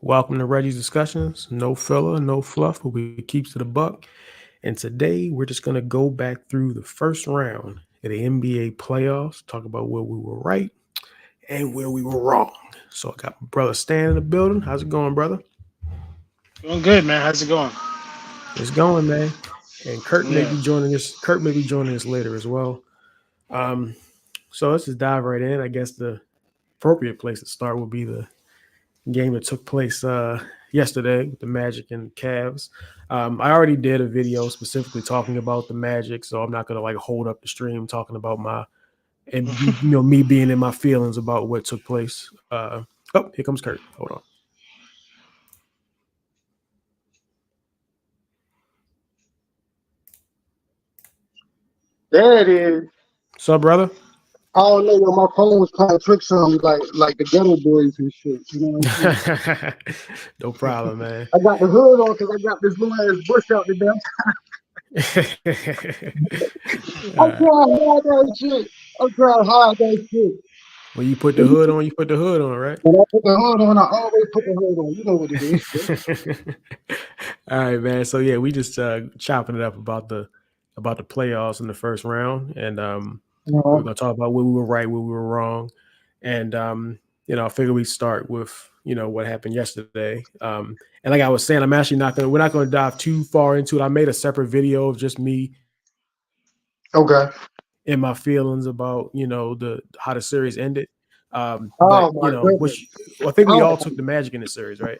Welcome to Reggie's Discussions. No filler, no fluff, but we keeps it a buck. And today we're just gonna go back through the first round of the NBA playoffs, talk about where we were right and where we were wrong. So I got my brother Stan in the building. How's it going, brother? Doing good, man. How's it going? It's going, man. And Kurt may Yeah. be joining us. Kurt may be joining us later as well. Um, so let's just dive right in. I guess the appropriate place to start would be the game that took place yesterday with the Magic and Cavs. I already did a video specifically talking about the Magic, so I'm not gonna like hold up the stream talking about my and me being in my feelings about what took place. Oh, here comes Kurt. Hold on. There it is. What's up, brother? I don't know where my phone was trying to trick some like the ghetto boys and shit. You know what I'm saying? No problem, man. I got the hood on because I got this little ass bush out the damn. I'm Uh, trying hard that shit. I'm trying hard that shit. when you put the hood on, you put the hood on, right? When I put the hood on, I always put the hood on. You know what it is. All right, man. So yeah, we just chopping it up about the playoffs in the first round, and You we're know? gonna talk about where we were right, where we were wrong, and I figure we start with what happened yesterday. And like I was saying, we're not gonna dive too far into it. I made a separate video of just me Okay. and my feelings about the how the series ended. But Oh my goodness. which I think we Oh, all took the Magic in the series, right?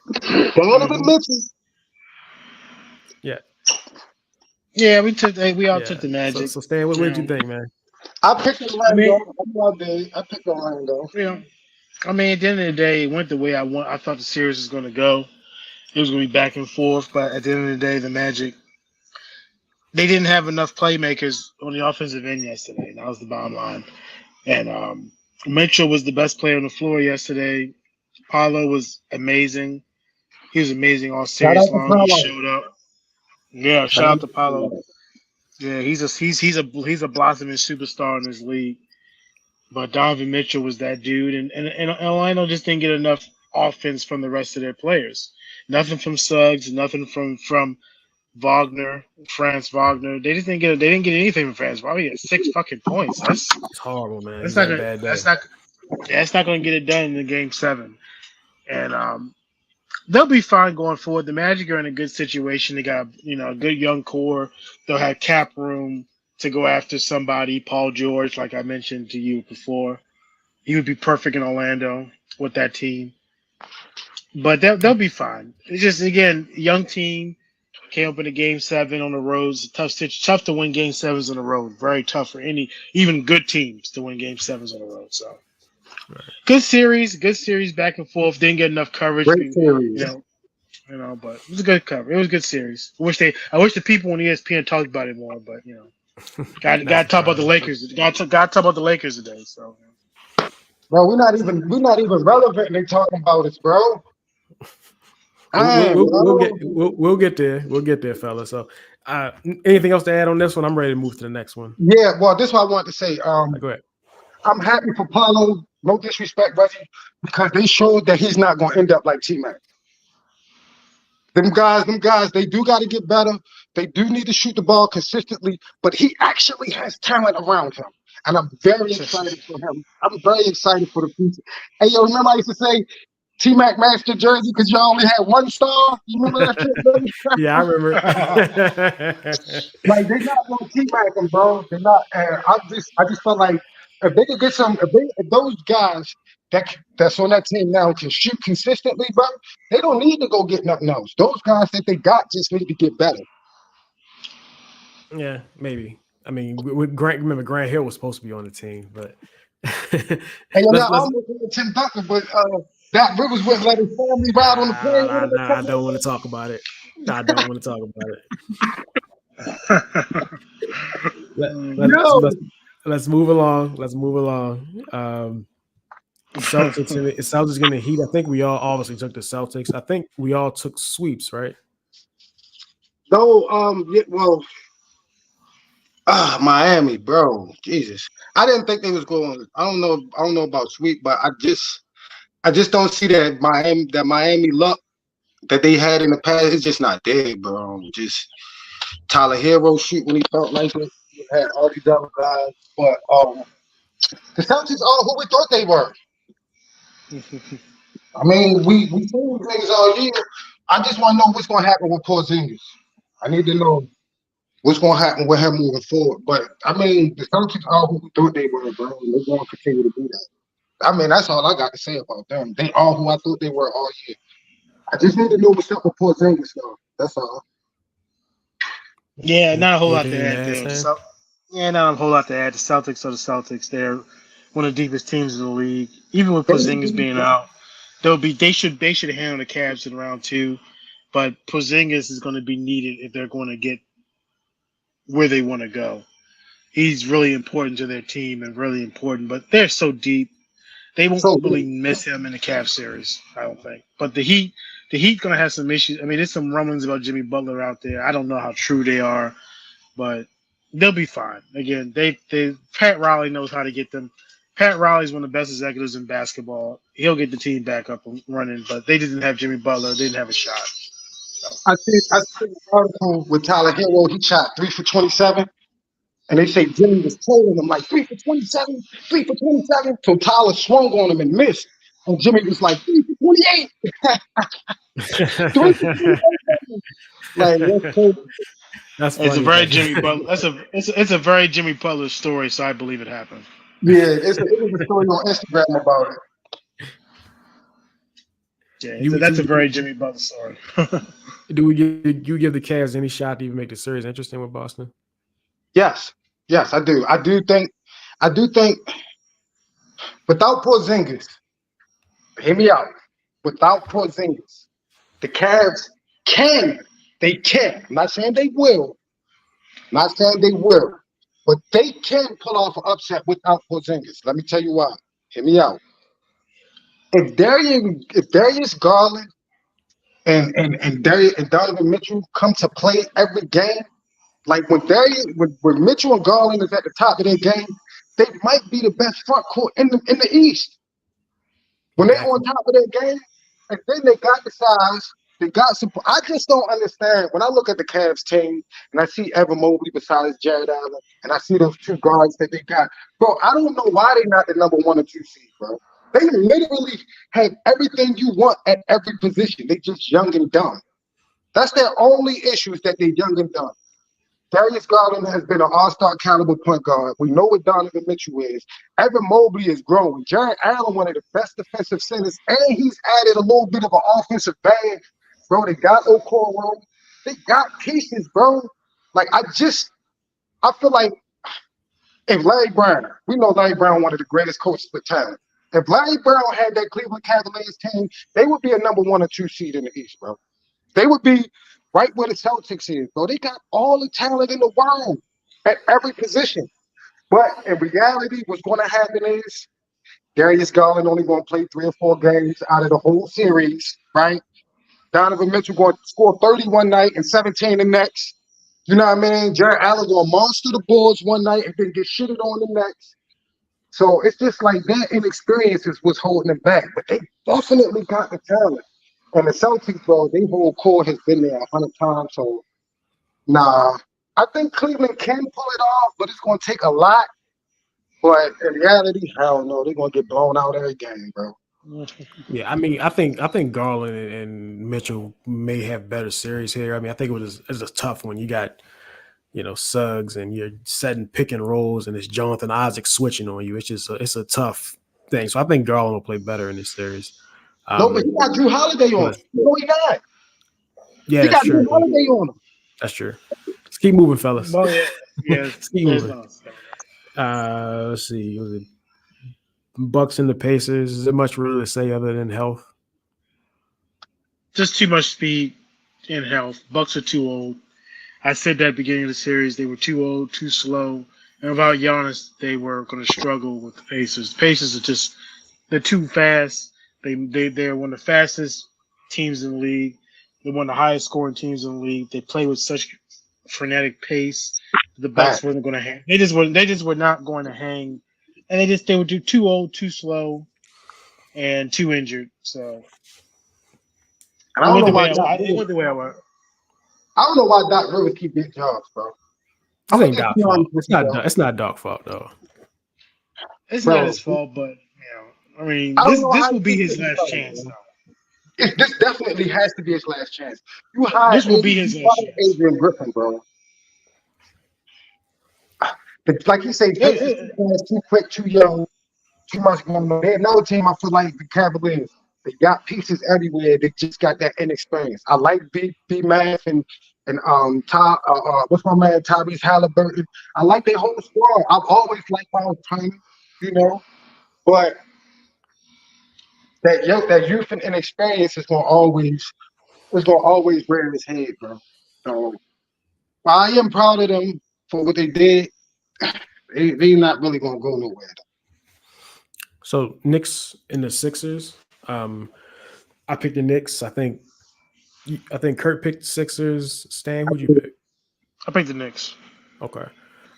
Donovan Mitchell. Yeah. Yeah, we all took Yeah. the So, Magic. so Stan, what did you think, man? I picked I mean, Orlando. I know I did. I picked Orlando. you know, at the end of the day, it went the way I want. I thought the series was going to go. It was going to be back and forth, but at the end of the day, the Magic they didn't have enough playmakers on the offensive end yesterday. That was the bottom line. And Mitchell was the best player on the floor yesterday. Paulo was amazing. He was amazing all Shout series out to long. He Paolo. showed up. Yeah, Shout shout out out to to Paulo. Paolo. Yeah, he's a blossoming superstar in this league. But Donovan Mitchell was that dude, and Orlando just didn't get enough offense from the rest of their players. Nothing from Suggs, nothing from Wagner, Franz Wagner. They didn't get anything from Franz Wagner. He had 6 fucking points. It's horrible, man. That's He's not had a gonna bad day. that's not gonna get it done in the game 7. And they'll be fine going forward. The Magic are in a good situation. They got a good young core. They'll have cap room to go after somebody. Paul George, like I mentioned to you before, he would be perfect in Orlando with that team. But they'll be fine. It's just again young team came up in a game 7 on the road. It's a tough stitch. Tough to win game 7s on the road. Very tough for any even good teams to win game 7s on the road. So Right. good series back and forth. Didn't get enough coverage. Great series. But it was a good cover. It was a good series. I wish the people on ESPN talked about it more, but Not got to talk about the surprising. Lakers. Got to talk about the Lakers today. So Bro, we're not even relevant and they talking about us, bro. Damn, bro. We'll get there. We'll get there, fella. So, anything else to add on this one? I'm ready to move to the next one. Yeah, well, this is what I want to say. Go ahead. I'm happy for Paulo. No disrespect, Reggie, because they showed that he's not gonna end up like T-Mac. Them guys, they do got to get better. They do need to shoot the ball consistently, but he actually has talent around him. And I'm very excited for him. I'm very excited for the future. Hey, yo, remember I used to say T-Mac Master Jersey because y'all only had one star? You remember that shit, buddy? Yeah, I remember. Like, they're not going to T-Mac him, bro. They're not. I just felt like if they could get if those guys that's on that team now can shoot consistently, bro, they don't need to go get nothing else. Those guys that they got just need to get better. Yeah, maybe. I mean, with Grant, remember Grant Hill was supposed to be on the team, but And you're not let's almost with Tim Duncan, but Doc Rivers wouldn't let his family ride on the plane with him. I don't want to talk about it. I don't want to talk about it. No. Let's move along. Let's move along. Celtics going to Heat. I think we all obviously took the Celtics. I think we all took sweeps, right? No, yeah, well, Miami, bro. Jesus. I didn't think they was going. I don't know about sweep, but I just don't see that Miami luck that they had in the past, it's just not there, bro. Just Tyler Hero shoot when he felt like it. You had all these other guys, but the Celtics are who we thought they were. I mean, we seen things all year. I just want to know what's going to happen with Porzingis. I need to know what's going to happen with him moving forward. But I mean, the Celtics are who we thought they were, bro. And they're going to continue to do that. I mean, that's all I got to say about them. They are who I thought they were all year. I just need to know what's up with Porzingis, though. That's all. Yeah, not a whole lot to Anything add to there. add, So, yeah, not a whole lot to add. The Celtics are the Celtics. They're one of the deepest teams in the league. Even with Porzingis being out, they should handle the Cavs in round 2. But Porzingis is going to be needed if they're going to get where they want to go. He's really important to their team and really important. But they're so deep, they won't really miss him in the Cavs series, I don't think. But the Heat going to have some issues. I mean, there's some rumblings about Jimmy Butler out there. I don't know how true they are, but they'll be fine. Again, Pat Riley knows how to get them. Pat Riley's one of the best executives in basketball. He'll get the team back up and running, but they didn't have Jimmy Butler. They didn't have a shot. So. I see an article with Tyler Hero. He shot 3 for 27. And they say Jimmy was trolling him like 3 for 27, 3 for 27. So Tyler swung on him and missed. And Jimmy was like 3 for 28. 3 for 28. Like, that's crazy. That's funny. It's a very Jimmy Butler. It's a very Jimmy Butler story, so I believe it happened. Yeah, it was a story on Instagram about it. Yeah, that's a very Jimmy Butler story. Do you give the Cavs any shot to even make the series interesting with Boston? Yes, I do. I do think without Porzingis, hear me out. Without Porzingis, the Cavs can. I'm not saying they will. But they can pull off an upset without Porzingis. Let me tell you why. Hear me out. If Darius Garland and Donovan Mitchell come to play every game, like when Mitchell and Garland is at the top of their game, they might be the best front court in the East. When they're on top of their game, and then they got the size, they got some. I just don't understand when I look at the Cavs team and I see Evan Mobley besides Jared Allen, and I see those two guards that they got, bro. I don't know why they're not the number 1 or 2 seed, bro. They literally have everything you want at every position. They just young and dumb. That's their only issue, is that they're young and dumb. Darius Garland has been an all-star caliber point guard. We know what Donovan Mitchell is. Evan Mobley is growing. Jared Allen, one of the best defensive centers, and he's added a little bit of an offensive bag. Bro, they got Okoro. They got pieces, bro. Like, I feel like if Larry Brown, we know Larry Brown, one of the greatest coaches with talent. If Larry Brown had that Cleveland Cavaliers team, they would be a number 1 or 2 seed in the East, bro. They would be right where the Celtics is, bro. They got all the talent in the world at every position. But in reality, what's going to happen is Darius Garland only going to play 3 or 4 games out of the whole series, right? Donovan Mitchell going to score 30 one night and 17 the next. You know what I mean? Jared Allen going to monster the boards one night and then get shitted on the next. So it's just like that inexperience is what's holding them back. But they definitely got the talent. And the Celtics, bro, their whole core has been there 100 times. So, nah, I think Cleveland can pull it off, but it's going to take a lot. But in reality, hell no, they're going to get blown out every game, bro. Yeah, I mean, I think Garland and Mitchell may have better series here. I mean, I think it was a tough one. You got, Suggs, and you're setting pick and rolls, and it's Jonathan Isaac switching on you. It's a tough thing. So I think Garland will play better in this series. No, but he got Drew Holiday on him. No, he got. Yeah, he got Drew Holiday on him. That's true. Let's keep moving, fellas. Oh yeah, Let's keep moving. Let's see. Was it Bucks and the Pacers? Is there much really to say other than health? Just too much speed and health. Bucks are too old. I said that at the beginning of the series. They were too old, too slow. And without Giannis, they were going to struggle with the Pacers. The Pacers are they're too fast. They're one of the fastest teams in the league. They're one of the highest scoring teams in the league. They play with such frenetic pace. The Bucks weren't going to hang. They just were not going to hang. And they were too old, too slow, and too injured. So And It I don't went know the way why I, Doc it Rivers, went the way I went. I don't know why Doc Rivers keep getting jobs, bro. This I'm ain't gonna just Doc's be fault. honest with It's you, not. bro. It's not Doc's fault though. It's not Bro, his fault, but I mean, I don't know this how will he be keep his getting last jobs, chance, man. though. This definitely has to be his last chance. You hired This will be his last chance. Adrian Griffin, bro. But like you say, Yeah, Pacers too fast, too quick, too young, too much going on. They're another team. I feel like the Cavaliers. They got pieces everywhere. They just got that inexperience. I like B Math and Ty. What's my man Tyrese Halliburton. I like their whole squad. I've always liked Miles Turner, you know, but that youth and inexperience is gonna always rear his head, bro. So I am proud of them for what they did. They not really gonna go nowhere. So Knicks and the Sixers. I picked the Knicks. I think Kurt picked the Sixers. Stan, who'd you pick? I picked the Knicks. Okay.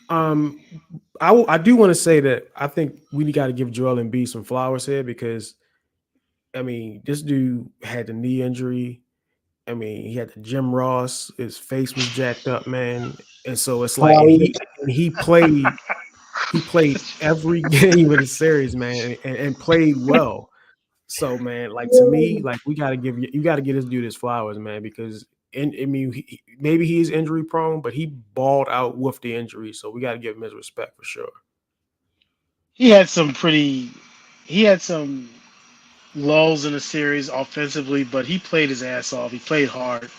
I do want to say that I think we got to give Joel Embiid some flowers here because, I mean, this dude had the knee injury. I mean, he had the Jim Ross. His face was jacked up, man. And so it's like he played every game of the series, man, and played well. So, man, like to me, like we got to you got to give this dude his flowers, man, because I mean, maybe he is injury prone, but he balled out with the injury, so we got to give him his respect for sure. He had some lulls in the series offensively, but he played his ass off. He played hard,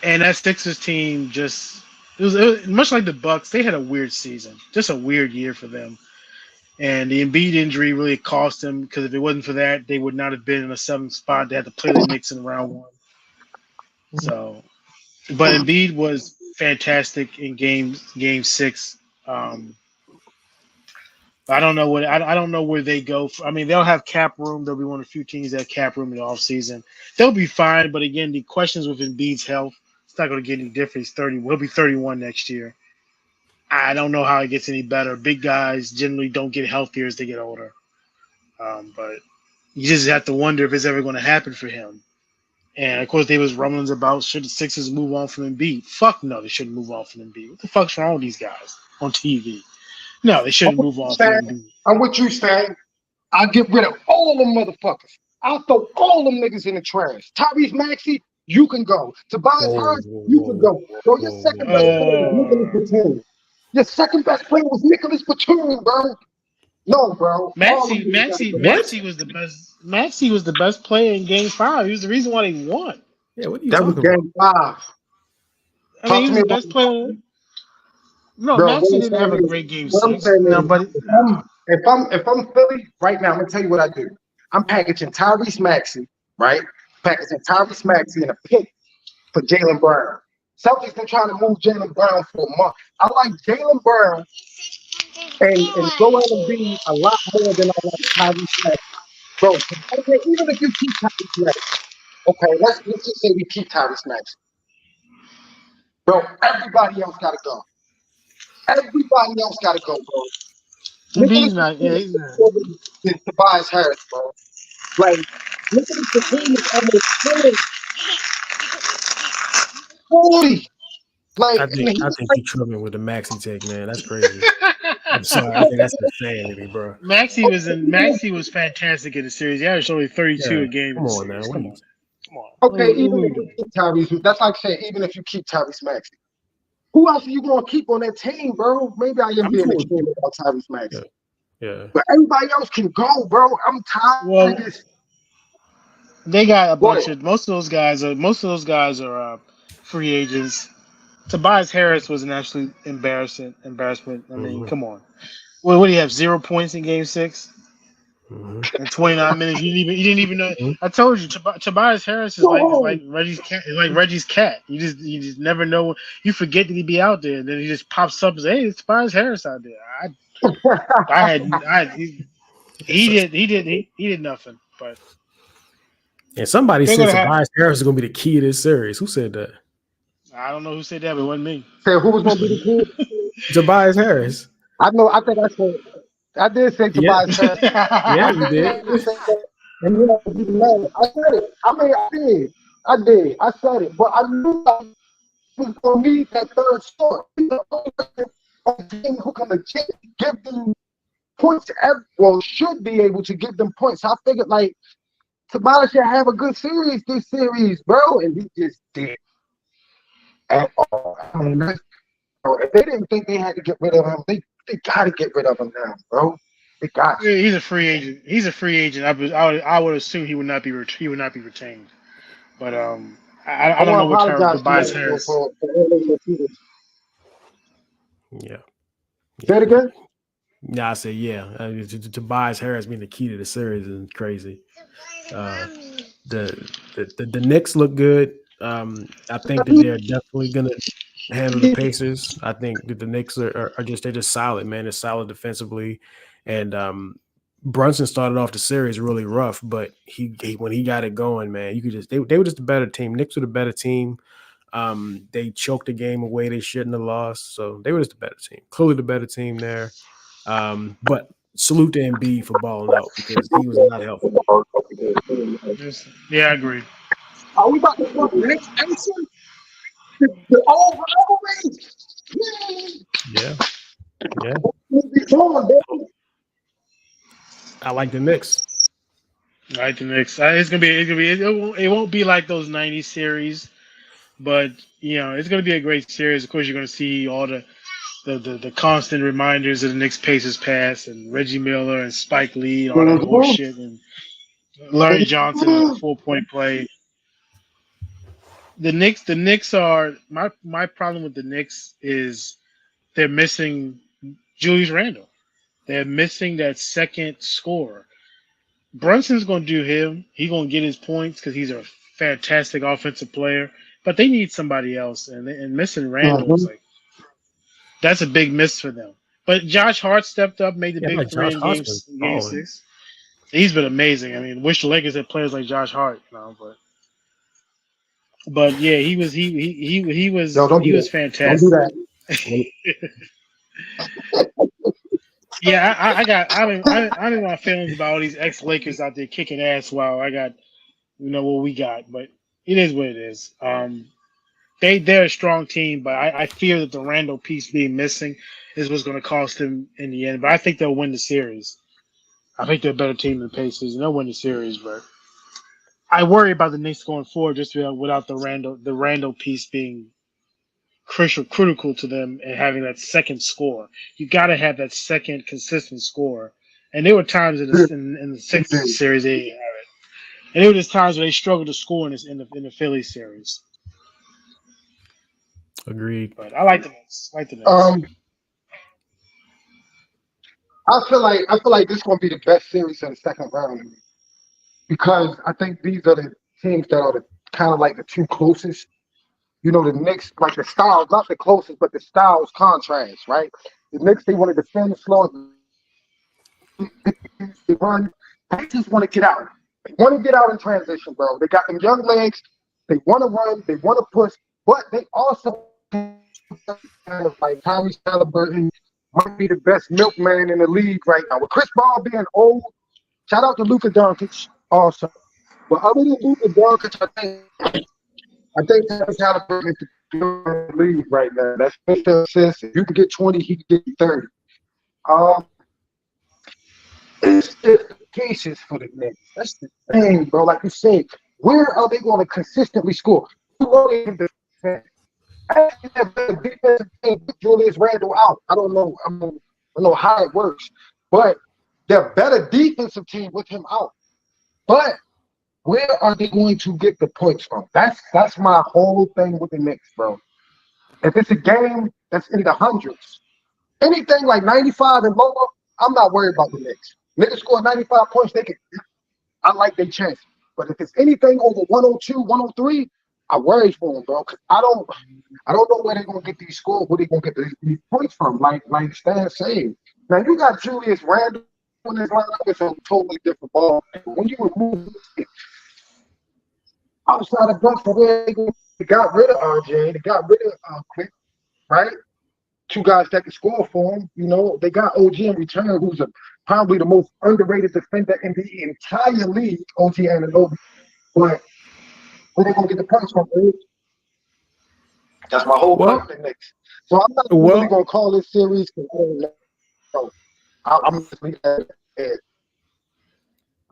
and that Sixers team it was much like the Bucks. They had a weird season, just a weird year for them. And the Embiid injury really cost them because if it wasn't for that, they would not have been in a 7th spot. They had to play the Knicks in round 1. So, but Embiid was fantastic in game 6. I don't know I don't know where they go. I mean, they'll have cap room. They'll be one of the few teams that have cap room in the offseason. They'll be fine. But again, the questions with Embiid's health, it's not going to get any different. He'll be 31 next year. I don't know how it gets any better. Big guys generally don't get healthier as they get older. But you just have to wonder if it's ever going to happen for him. And of course, there was rumblings about should the Sixers move on from Embiid. Fuck no, they shouldn't move on from Embiid. What the fuck's wrong with these guys on TV? No, they shouldn't move on from Embiid. I'm with you, Stan. I'll get rid of all them motherfuckers. I'll throw all them niggas in the trash. Tyrese Maxey, you can go. Tobias Harris, you can go. So your second best player was Nicholas Batum. Your second best player was Nicholas Batum, bro. No, bro. Maxey was the best. Maxey was the best player in Game 5. He was the reason why they won. Yeah, what are you that was talking Game 5. I mean, he was the best player. No, Bro, Maxey didn't have a great Game 6. No, but if I'm Philly right now, I'm gonna tell you what I do. I'm packaging Tyrese Maxey, right? Packaging Tyrese Maxey in a pick for Jaylen Brown. Celtics been trying to move Jaylen Brown for a month. I like Jaylen Brown and Joel Embiid a lot more than I like Tyrese Maxey. Bro, even if you keep Tyrese Maxey, okay, let's just say we keep Tyrese Maxey. Bro, everybody else gotta go. Everybody else gotta go, bro. He's not. Yeah, he's not. Tobias Harris, bro. Like, look at the team is almost 40. Like, I think you're tripping with the Maxey take, man. That's crazy. I'm sorry. I think that's insanity, bro. Maxey was fantastic in the series. He averaged only 32 a game. Come on now. Come on. Okay, even if you keep Tyrese, that's like saying even if you keep Tyrese Maxey. Who else are you gonna keep on that team, bro? Maybe I am being extreme about Tyrese Maxey. Yeah. But everybody else can go, bro. I'm tired of this. They got a bunch of most of those guys are free agents. Tobias Harris was an absolute embarrassment. I mean, come on. What do you have? 0 points in Game 6? In 29 minutes, you didn't even know. I told you, Tobias Harris is like Reggie's cat. Like Reggie's cat. You just never know. You forget that he be out there, and then he just pops up and says, "Hey, it's Tobias Harris out there." He did nothing. But and somebody said Tobias Harris is going to be the key to this series. Who said that? I don't know who said that, but it wasn't me. Say who was going to be the key? Tobias Harris. I know. I think I said. I did say Tobias Harris. Yeah, you did. And I said it. I mean, I did. I did. I said it, but I knew I was gonna need that third score. He's the only person on the team who can legit give them points. Well, should be able to give them points. I figured like Tobias should have a good series this series, bro, and he just did at all. I mean, if they didn't think they had to get rid of him, they got to get rid of him now, bro. They got to. He's a free agent. He's a free agent. I would assume he would not be retained. But I don't know what term Tobias Harris. Yeah. Say it again. Yeah, I say yeah. Tobias Harris being the key to the series is crazy. The Knicks look good. I think that they're definitely gonna handle the Pacers. I think that the Knicks are just solid, man. They're solid defensively, and Brunson started off the series really rough, but he when he got it going, man, you could just they were just a better team. Knicks were the better team. They choked the game away they shouldn't have lost, so they were just the better team. Clearly the better team there. But salute to Embiid for balling out because he was not helpful. Yeah, I agree. Are we about to go to the next answer? The old rivalry? Yeah. Come on, baby. I like the Knicks. I like the Knicks. It won't be like those '90s series, but it's gonna be a great series. Of course, you're gonna see all the constant reminders of the Knicks Pacers past and Reggie Miller and Spike Lee and all that horseshit and Larry Johnson and the 4-point play. The Knicks are my problem with the Knicks is they're missing Julius Randle. They're missing that second scorer. Brunson's going to do him. He's going to get his points because he's a fantastic offensive player. But they need somebody else, and missing Randle is like that's a big miss for them. But Josh Hart stepped up, made the big three in game 6. He's been amazing. I mean, wish the Lakers had players like Josh Hart, but yeah, he was fantastic. Don't do that. Yeah, I'm in my feelings about all these ex-Lakers out there kicking ass while I got what we got, but it is what it is. They're a strong team, but I fear that the Randle piece being missing is what's going to cost them in the end. But I think they'll win the series. I think they're a better team than the Pacers, and they'll win the series. But I worry about the Knicks going forward just without the Randle piece being critical to them and having that second score. You got to have that second consistent score. And there were times in the Sixers series they didn't have it, and there were just times where they struggled to score in the Philly series. Agreed. But I like the Knicks. I feel like this is going to be the best series of the second round because I think these are the teams that are kind of like the two closest. The Knicks, like the styles, not the closest, but the styles contrast, right? The Knicks, they want to defend slow. They run. They just want to get out. They want to get out in transition, bro. They got them young legs. They want to run. They want to push. But they also kind of like Tyrese Halliburton might be the best milkman in the league right now. With Chris Paul being old, shout out to Luka Doncic also. But other than Luka Doncic, I think Tyrese Halliburton is the league right now. That's 50 assists. If you can get 20, he can get 30. It's just the cases for the Knicks. That's the thing, bro. Like you said, where are they going to consistently score? Who are they going to defend? Actually, the defensive team with Julius Randle out. I don't know how it works, but they're a better defensive team with him out. But where are they going to get the points from? That's my whole thing with the Knicks, bro. If it's a game that's in the hundreds, anything like 95 and lower, I'm not worried about the Knicks. Niggas score 95 points, I like their chance. But if it's anything over 102, 103, I worry for them, bro. Cause I don't know where they're gonna get these scores, where they're gonna get these points from. Like Stan saying. Now you got Julius Randle in this lineup, it's a totally different ball. When you remove outside of Brunson, they got rid of RJ, they got rid of Quick, right? Two guys that can score for them. They got OG in return, who's probably the most underrated defender in the entire league, OG Anunoby. But Where they gonna get the points from, dude? That's my whole point Well, with the Knicks. So I'm not really well, gonna call this series because I don't know. I'm just leave that at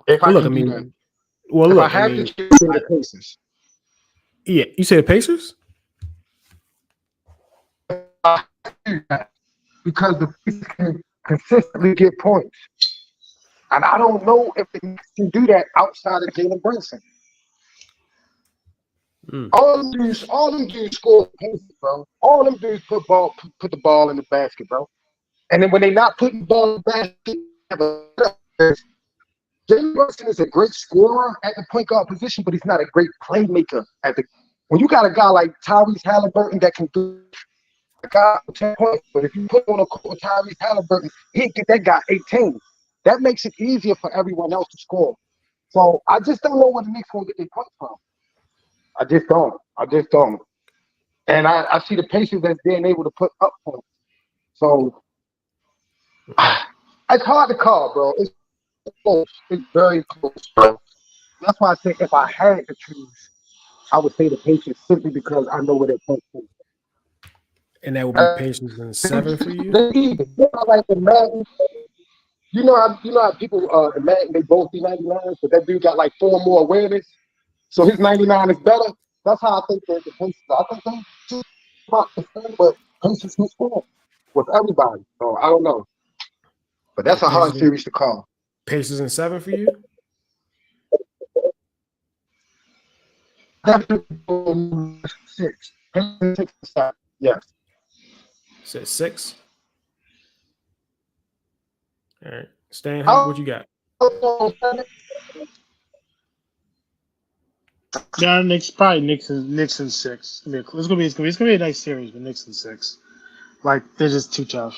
if I look, I can do that. mean, well, If I look, I have to mean, choose the Pacers, yeah, you say the Pacers? I do that because the Pacers can consistently get points, and I don't know if they can do that outside of Jalen Brunson. Mm. All them dudes score points, bro. All them dudes put the ball in the basket, bro. And then when they not putting the ball in the basket, Jalen Brunson is a great scorer at the point guard position, but he's not a great playmaker at the. When you got a guy like Tyrese Halliburton that can do a guy for 10 points, but if you put on a court with Tyrese Halliburton, he'd get that guy 18. That makes it easier for everyone else to score. So I just don't know where the Knicks gonna get their points from. I just don't. And I see the Pacers as being able to put up points. So it's hard to call, bro. It's close. It's very close, bro. That's why I say if I had to choose, I would say the Pacers simply because I know where their points are. And that would be Pacers in 7 for you? They even. Like the Madden. You know how people the Madden, they both be 99s, but that dude got like 4 more awareness. So his 99 is better. That's how I think the Pacers. I think they just about the same, but Pacers can score with everybody. So I don't know. But that's a hard series to call. Pacers in 7 for you? Definitely 6. 6 to 7. Yes. Said 6. All right. Stan, what you got? Yeah, Knicks and 6. It's gonna be a nice series, but Knicks and 6. Like they're just too tough,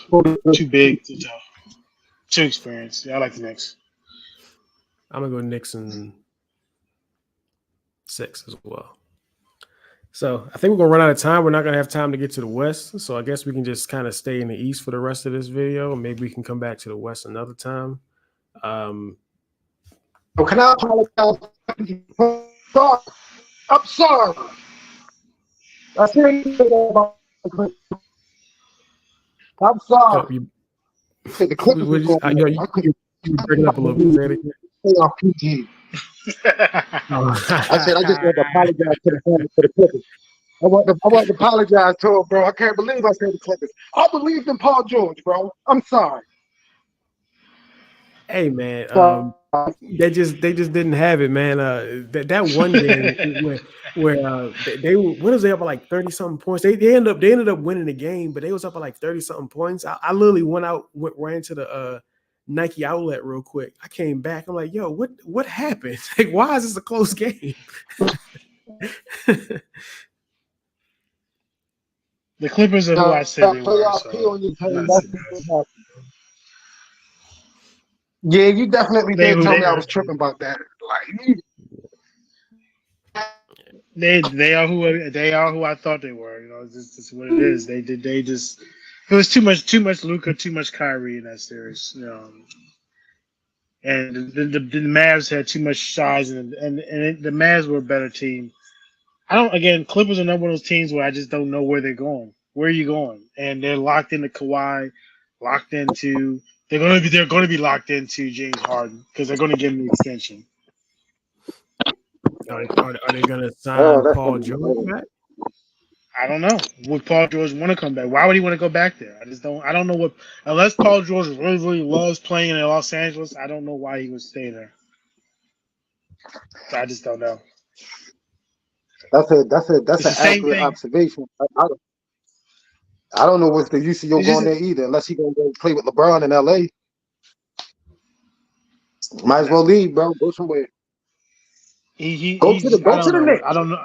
too big, too tough, too experienced. Yeah, I like the Knicks. I'm gonna go Knicks in 6 as well. So I think we're gonna run out of time. We're not gonna have time to get to the West. So I guess we can just kind of stay in the East for the rest of this video, and maybe we can come back to the West another time. So can I apologize? I'm sorry. I I'm sorry. The Clippers was going you breaking up a little bit. Say it again. on PG. I said I just want to apologize to the fans for the Clippers. I want to apologize to him, bro. I can't believe I said the Clippers. I believed in Paul George, bro. I'm sorry. Hey man, they just didn't have it, man. That one game where they what was they up by like 30 something points? They ended up winning the game, but they was up by like 30 something points. I literally ran to the Nike outlet real quick. I came back. I'm like, yo, what happened? Like, why is this a close game? The Clippers are who I said they were. Yeah, you definitely did tell me I was tripping about that. Like, they are who I thought they were. You know, this is what it is. It was too much Luka, too much Kyrie in that series. You know, and the Mavs had too much size, and the Mavs were a better team. Clippers are not one of those teams where I just don't know where they're going. Where are you going? And they're locked into Kawhi, they're going to be locked into James Harden because they're going to give him the extension. Are they going to sign Paul George back? I don't know. Would Paul George want to come back? Why would he want to go back there? I don't know unless Paul George really, really loves playing in Los Angeles, I don't know why he would stay there. So I just don't know. That's an accurate observation. I don't know what's the use of your going there either, unless he gonna go play with LeBron in LA. Might as well leave, bro. Go somewhere. Go to the Knicks. I don't know.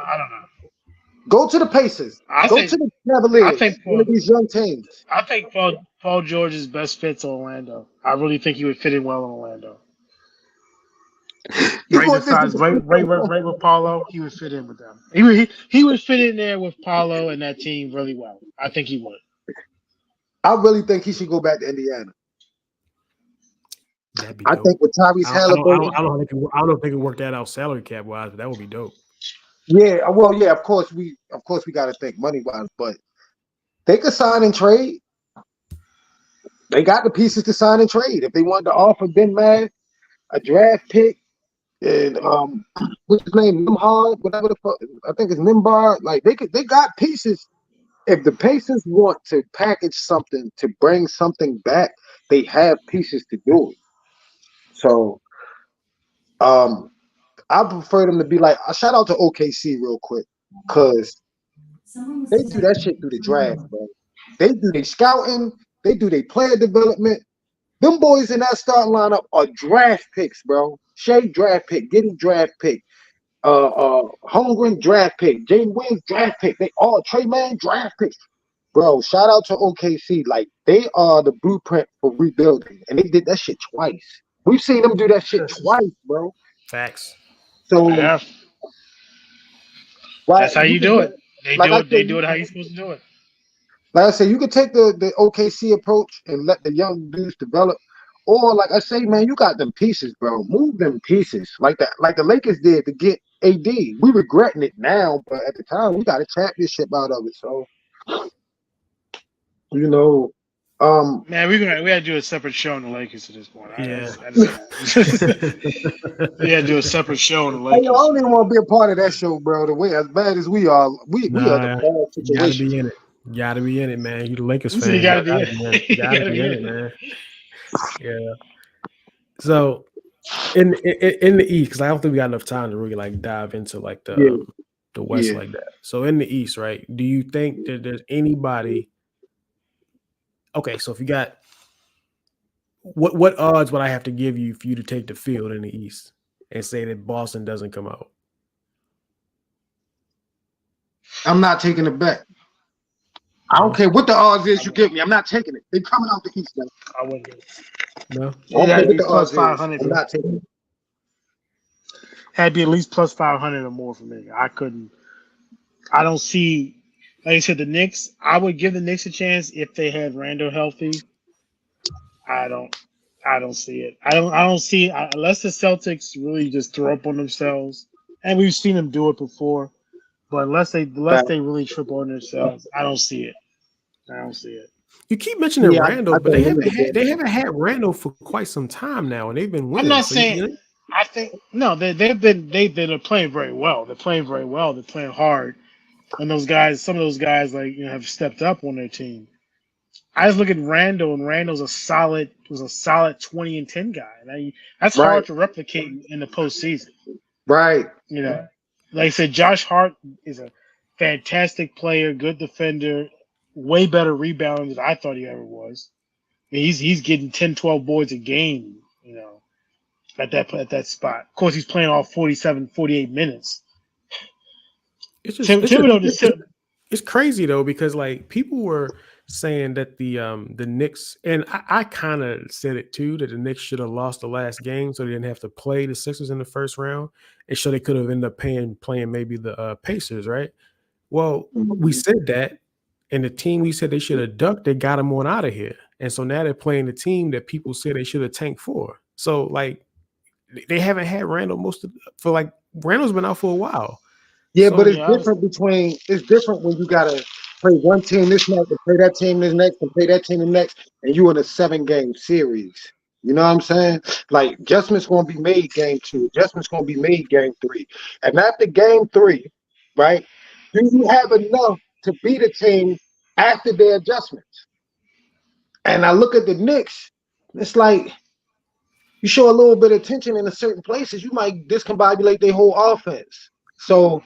Go to the Pacers. Go to the Cavaliers. I think one of these young teams. I think Paul George's best fit's Orlando. I really think he would fit in well in Orlando. Right with Paulo, he would fit in with them. He would fit in there with Paulo and that team really well. I think he would. I really think he should go back to Indiana. That'd be dope. I think with Tyrese Halliburton, I don't know if they can work that out salary cap wise, but that would be dope. Yeah, well, yeah, of course we got to think money wise, but they could sign and trade. They got the pieces to sign and trade. If they wanted to offer Ben Mad a draft pick and what's his name, Nimhard, whatever the fuck, I think it's Nimbar. Like they got pieces. If the Pacers want to package something to bring something back, they have pieces to do it. So I prefer them to be like, shout out to OKC real quick, because they do that shit through the draft, bro. They do their scouting, they do their player development. Them boys in that starting lineup are draft picks, bro. Shea draft pick, Giddy draft pick, Holmgren draft pick, James Williams draft pick. They all Trey Man draft picks. Bro, shout out to OKC. Like, they are the blueprint for rebuilding. And they did that shit twice. We've seen them do that shit twice, bro. Facts. So Yeah. right, That's how you do it. They like do it how you're supposed to do it. Like I said, you can take the OKC approach and let the young dudes develop. Or like I say, man, you got them pieces, bro. Move them pieces. Like the Lakers did to get AD. We regretting it now, but at the time we got a championship out of it. So you know, Man, we gotta do a separate show on the Lakers at this point. Yeah. We gotta do a separate show on the hey, Lakers. yo, I don't even want to be a part of that show, bro. The way as bad as we are, we are the bad You gotta situation. be in it. You gotta be in it, man. You the Lakers You fan. gotta be in it. You gotta be in it, man. Yeah. So in the East, because I don't think we got enough time to really like dive into like the West like that. So in the East, right? Do you think that there's anybody? Okay, so if you got what odds would I have to give you for you to take the field in the East and say that Boston doesn't come out? I'm not taking it back. I don't care what the odds is you give me. I'm not taking it. They're coming out the East now. I wouldn't. No. It had to be the plus odds is. 500. I'm not taking it. Had to be at least plus 500 or more for me. I don't see. Like I said, the Knicks. I would give the Knicks a chance if they had Randall healthy. I don't see it. I don't see unless the Celtics really just throw up on themselves, and we've seen them do it before. But unless they really trip on themselves, I don't see it. You keep mentioning Randall, but they haven't had Randall for quite some time now, and they've been winning. I'm not saying. I think no. They're playing very well. They're playing very well. They're playing hard, and some of those guys, have stepped up on their team. I just look at Randall, and Randall's a solid 20 and 10 guy. That's hard to replicate in the postseason. Right. Like I said, Josh Hart is a fantastic player, good defender, way better rebounder than I thought he ever was. He's getting 10, 12 boards a game, at that spot. Of course, he's playing all 47, 48 minutes. It's crazy though, because like people were saying that the Knicks, and I kind of said it too, that the Knicks should have lost the last game so they didn't have to play the Sixers in the first round, and so they could have ended up playing maybe the Pacers, right? Well, we said that, and the team we said they should have ducked, they got them on out of here, and so now they're playing the team that people said they should have tanked for. So like they haven't had Randall Randall's been out for a while. Yeah, so, but it's different when you gotta play one team this night and play that team this next and play that team the next, and you in a 7-game series. You know what I'm saying? Like, adjustments gonna be made game 2, adjustments gonna be made game 3. And after game 3, right, do you have enough to beat a team after their adjustments? And I look at the Knicks, it's like you show a little bit of tension in a certain places, you might discombobulate their whole offense. So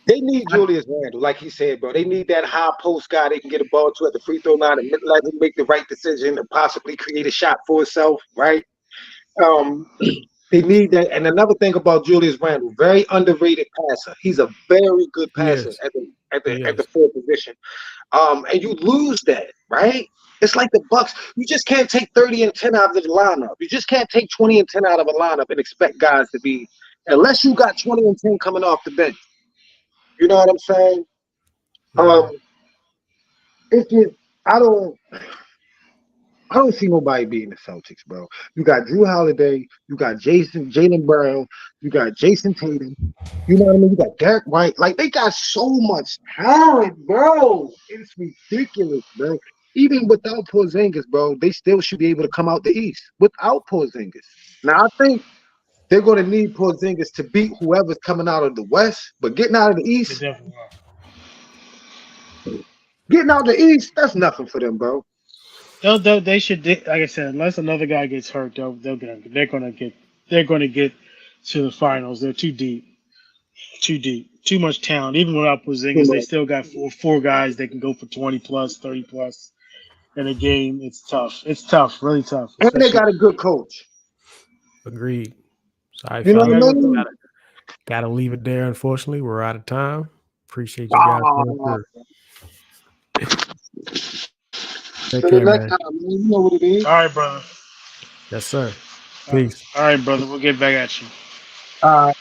they need Julius Randle, like he said, bro. They need that high post guy they can get a ball to at the free throw line and let him make the right decision and possibly create a shot for himself, right? They need that. And another thing about Julius Randle, very underrated passer. He's a very good passer at the 4 position. And you lose that, right? It's like the Bucks. You just can't take 30 and 10 out of the lineup. You just can't take 20 and 10 out of a lineup and expect guys to be, unless you got 20 and 10 coming off the bench. You know what I'm saying? I don't see nobody beating the Celtics, bro. You got Drew Holiday, you got Jalen Brown, you got Jason Tatum. You know what I mean? You got Derek White. Like they got so much talent, bro. It's ridiculous, bro. Even without Porzingis, bro, they still should be able to come out the East without Porzingis. Now I think they're going to need Porzingis to beat whoever's coming out of the West, but getting out of the They East, definitely are. getting out of the East, that's nothing for them, bro. They should, like I said, unless another guy gets hurt, they're gonna get to the finals. They're too deep, too much talent. Even without Porzingis, they still got four guys that can go for 20 plus, 30 plus in a game. It's tough. It's tough, really tough. And they got a good coach. Agreed. Sorry, You know what I fellas. mean? Gotta leave it there. Unfortunately, we're out of time. Appreciate you guys coming through. Take So care, the next man. time, man, you know what it is. All right, brother. Yes, sir. Peace. All right, brother. We'll get back at you. All right.